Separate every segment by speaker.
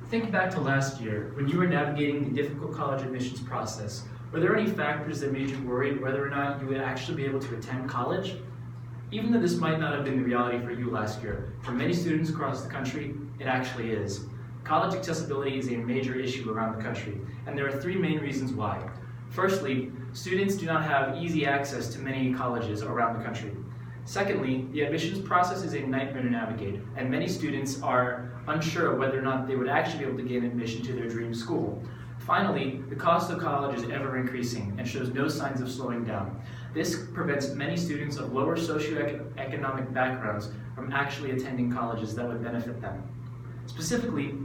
Speaker 1: Think back to last year, when you were navigating the difficult college admissions process. Were there any factors that made you worried whether or not you would actually be able to attend college? Even though this might not have been the reality for you last year, for many students across the country, it actually is. College accessibility is a major issue around the country, and there are three main reasons why. Firstly, students do not have easy access to many colleges around the country. Secondly, the admissions process is a nightmare to navigate, and many students are unsure whether or not they would actually be able to gain admission to their dream school. Finally, the cost of college is ever increasing and shows no signs of slowing down. This prevents many students of lower socioeconomic backgrounds from actually attending colleges that would benefit them. Specifically,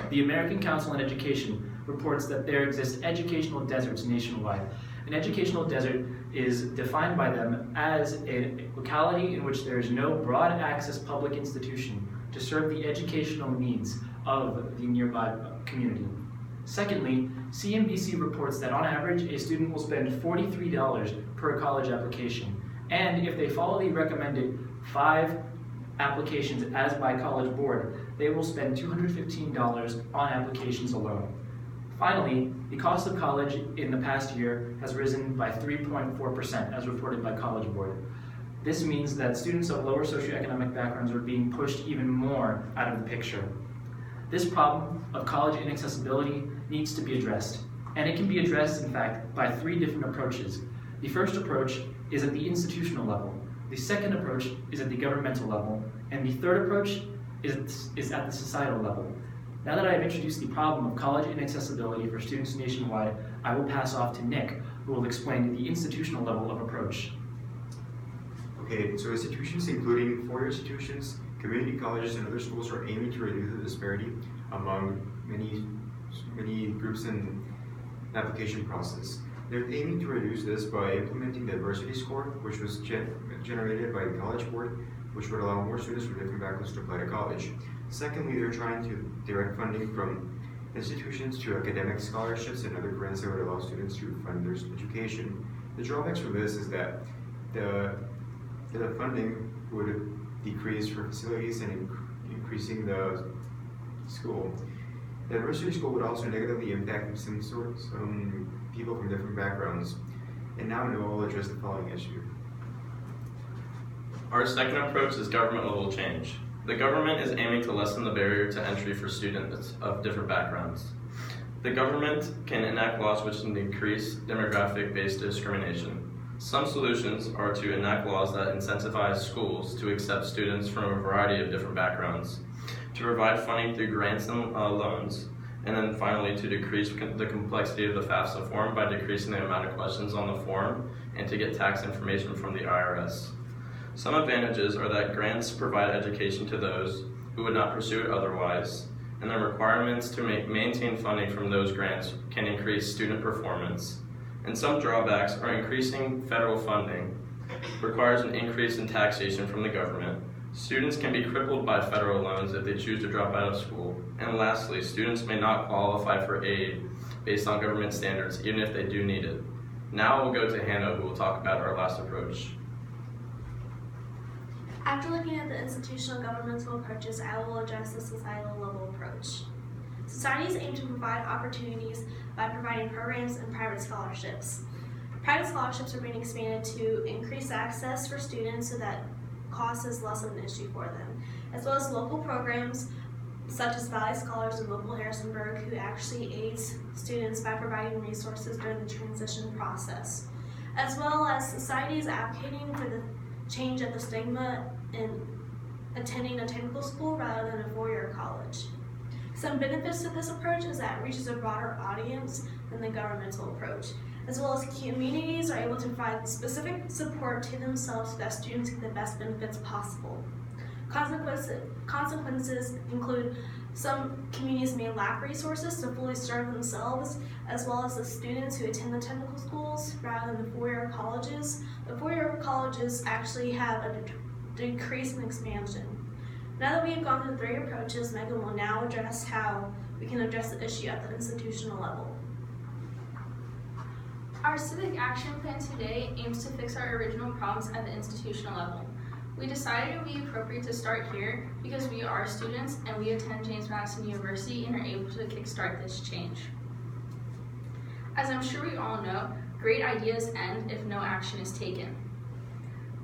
Speaker 1: the American Council on Education reports that there exist educational deserts nationwide. An educational desert is defined by them as a locality in which there is no broad access public institution to serve the educational needs of the nearby community. Secondly, CNBC reports that on average, a student will spend $43 per college application. And if they follow the recommended 5 applications as by College Board, they will spend $215 on applications alone. Finally, the cost of college in the past year has risen by 3.4% as reported by College Board. This means that students of lower socioeconomic backgrounds are being pushed even more out of the picture. This problem of college inaccessibility needs to be addressed, and it can be addressed, in fact, by 3 different approaches. The first approach is at the institutional level, the second approach is at the governmental level, and the third approach is at the societal level. Now that I have introduced the problem of college inaccessibility for students nationwide, I will pass off to Nick, who will explain the institutional level of approach.
Speaker 2: Okay, so institutions including 4-year institutions, community colleges, and other schools are aiming to reduce the disparity among many groups in the application process. They're aiming to reduce this by implementing the diversity score, which was generated by the College Board, which would allow more students from different backgrounds to apply to college. Secondly, they're trying to direct funding from institutions to academic scholarships and other grants that would allow students to fund their education. The drawbacks for this is that the funding would decrease for facilities and increasing the school. The diversity school would also negatively impact some people from different backgrounds. And now Noah will address the following issue.
Speaker 3: Our second approach is government level change. The government is aiming to lessen the barrier to entry for students of different backgrounds. The government can enact laws which can decrease demographic-based discrimination. Some solutions are to enact laws that incentivize schools to accept students from a variety of different backgrounds, to provide funding through grants and loans, and then finally to decrease the complexity of the FAFSA form by decreasing the amount of questions on the form and to get tax information from the IRS. Some advantages are that grants provide education to those who would not pursue it otherwise, and the requirements to maintain funding from those grants can increase student performance. And some drawbacks are increasing federal funding requires an increase in taxation from the government. Students can be crippled by federal loans if they choose to drop out of school. And lastly, students may not qualify for aid based on government standards, even if they do need it. Now we'll go to Hannah, who will talk about our last approach.
Speaker 4: After looking at the institutional governmental approaches, I will address the societal level approach. Societies aim to provide opportunities by providing programs and private scholarships. Private scholarships are being expanded to increase access for students so that cost is less of an issue for them, as well as local programs such as Valley Scholars in local Harrisonburg, who actually aids students by providing resources during the transition process, as well as societies advocating for the change of the stigma in attending a technical school rather than a 4-year college. Some benefits to this approach is that it reaches a broader audience than the governmental approach, as well as communities are able to provide specific support to themselves so that students get the best benefits possible. Consequences include some communities may lack resources to fully serve themselves, as well as the students who attend the technical schools rather than the 4-year colleges. The 4-year colleges actually have a decrease in expansion. Now that we have gone through the 3 approaches, Megan will now address how we can address the issue at the institutional level.
Speaker 5: Our civic action plan today aims to fix our original problems at the institutional level. We decided it would be appropriate to start here because we are students and we attend James Madison University and are able to kickstart this change. As I'm sure we all know, great ideas end if no action is taken.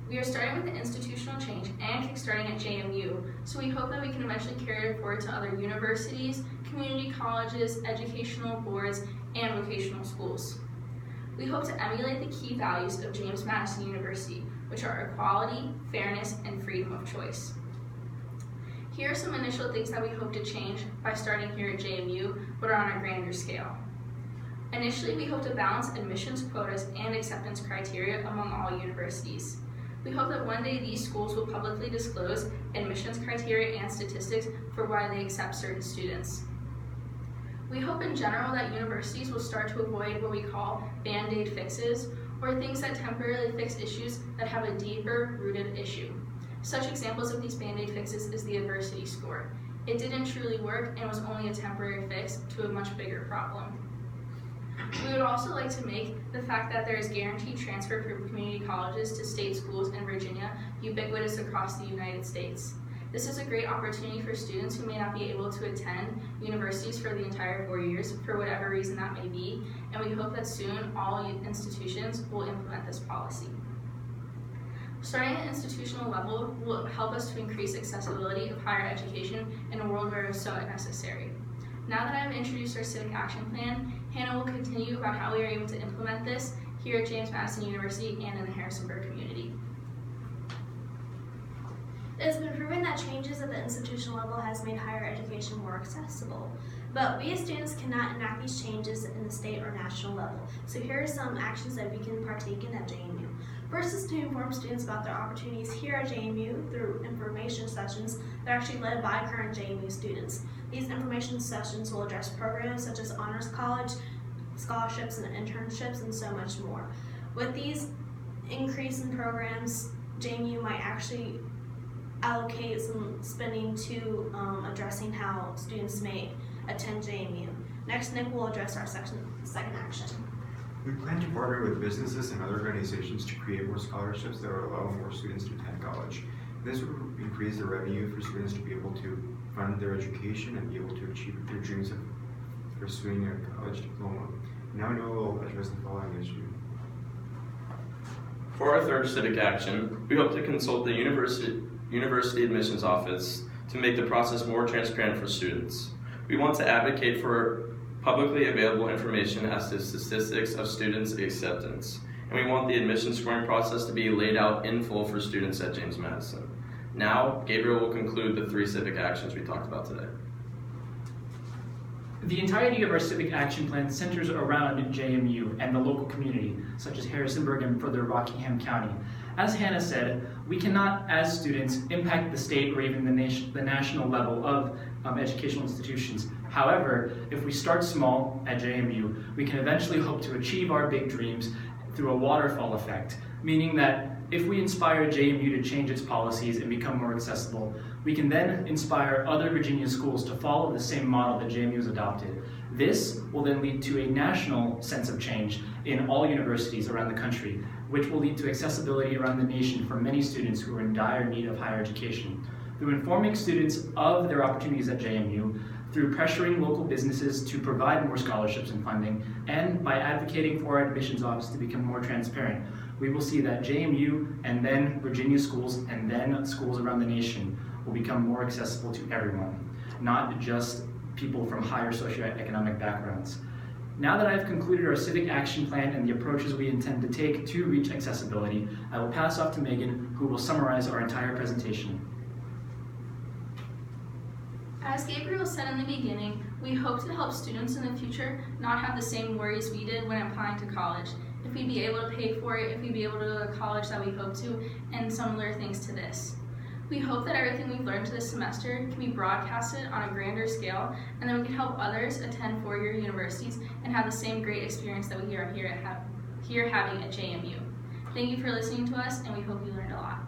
Speaker 5: We are starting with the institutional change and kickstarting at JMU, so we hope that we can eventually carry it forward to other universities, community colleges, educational boards, and vocational schools. We hope to emulate the key values of James Madison University, which are equality, fairness, and freedom of choice. Here are some initial things that we hope to change by starting here at JMU, but are on a grander scale. Initially, we hope to balance admissions quotas and acceptance criteria among all universities. We hope that one day these schools will publicly disclose admissions criteria and statistics for why they accept certain students. We hope in general that universities will start to avoid what we call band-aid fixes, or things that temporarily fix issues that have a deeper rooted issue. Such examples of these band-aid fixes is the adversity score. It didn't truly work and was only a temporary fix to a much bigger problem. We would also like to make the fact that there is guaranteed transfer from community colleges to state schools in Virginia ubiquitous across the United States. This is a great opportunity for students who may not be able to attend universities for the entire 4 years, for whatever reason that may be, and we hope that soon all institutions will implement this policy. Starting at institutional level will help us to increase accessibility of higher education in a world where it is so necessary. Now that I have introduced our civic action plan, Hannah will continue about how we are able to implement this here at James Madison University and in the Harrisonburg community.
Speaker 4: It has been proven that changes at the institutional level has made higher education more accessible. But we as students cannot enact these changes in the state or national level. So here are some actions that we can partake in at JMU. First is to inform students about their opportunities here at JMU through information sessions that are actually led by current JMU students. These information sessions will address programs such as honors college, scholarships and internships, and so much more. With these increase in programs, JMU might actually allocate some spending to addressing how students may attend JMU. Next, Nick will address our second action.
Speaker 2: We plan to partner with businesses and other organizations to create more scholarships that will allow more students to attend college. This will increase the revenue for students to be able to fund their education and be able to achieve their dreams of pursuing a college diploma. Now Noah will address the following issue.
Speaker 3: For our third civic action, we hope to consult the University Admissions Office to make the process more transparent for students. We want to advocate for publicly available information as to statistics of students' acceptance, and we want the admission scoring process to be laid out in full for students at James Madison. Now, Gabriel will conclude the 3 civic actions we talked about today.
Speaker 1: The entirety of our civic action plan centers around JMU and the local community, such as Harrisonburg and further Rockingham County. As Hannah said, we cannot, as students, impact the state or even the national level of educational institutions. However, if we start small at JMU, we can eventually hope to achieve our big dreams through a waterfall effect, meaning that if we inspire JMU to change its policies and become more accessible, we can then inspire other Virginia schools to follow the same model that JMU has adopted. This will then lead to a national sense of change in all universities around the country, which will lead to accessibility around the nation for many students who are in dire need of higher education. Through informing students of their opportunities at JMU, through pressuring local businesses to provide more scholarships and funding, and by advocating for our admissions office to become more transparent, we will see that JMU and then Virginia schools and then schools around the nation will become more accessible to everyone, not just people from higher socioeconomic backgrounds. Now that I've concluded our civic action plan and the approaches we intend to take to reach accessibility, I will pass off to Megan, who will summarize our entire presentation.
Speaker 5: As Gabriel said in the beginning, we hope to help students in the future not have the same worries we did when applying to college. If we'd be able to pay for it, if we'd be able to go to college that we hope to, and similar things to this. We hope that everything we've learned this semester can be broadcasted on a grander scale, and then we can help others attend four-year universities and have the same great experience that we are here having at JMU. Thank you for listening to us, and we hope you learned a lot.